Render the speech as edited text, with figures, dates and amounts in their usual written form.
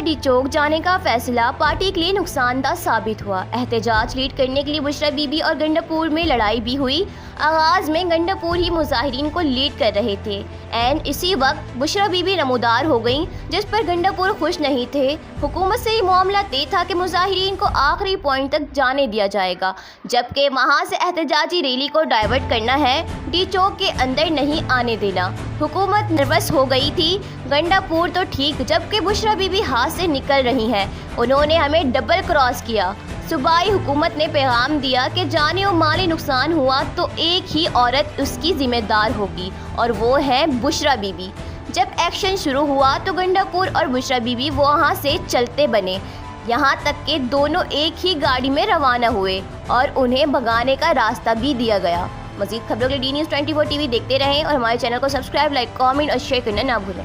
D चौक जाने का फैसला पार्टी के लिए नुकसानदा साबित हुआ। एहतजाज लीड करने के लिए बुशरा बीबी और गंडापुर में लड़ाई भी हुई। आगाज में गंडापुर ही मुजाहिरीन को लीड कर रहे थे एंड इसी वक्त बुशरा बीबी नमूदार हो गईं, जिस पर गंडापुर खुश नहीं थे। हुकूमत से ये मामला तय था कि मुजाहिरीन को आखिरी पॉइंट तक जाने दिया जाएगा, जबकि वहां से एहतजाजी रैली को डाइवर्ट करना है, डी चौक के अंदर नहीं आने देना। हुकूमत नर्वस हो गई थी। गंडापुर तो ठीक, जबकि बुशरा बीबी हाथ से निकल रही हैं। उन्होंने हमें डबल क्रॉस किया। सूबाई हुकूमत ने पैगाम दिया कि जानी और माली नुकसान हुआ तो एक ही औरत उसकी जिम्मेदार होगी और वो है बुशरा बीबी। जब एक्शन शुरू हुआ तो गंडापुर और बुशरा बीबी वहाँ से चलते बने, यहाँ तक कि दोनों एक ही गाड़ी में रवाना हुए और उन्हें भगाने का रास्ता भी दिया गया। मज़ीद खबरों के लिए DNews 24 TV देखते रहें और हमारे चैनल को सब्सक्राइब, लाइक, कमेंट और शेयर करना ना भूलें।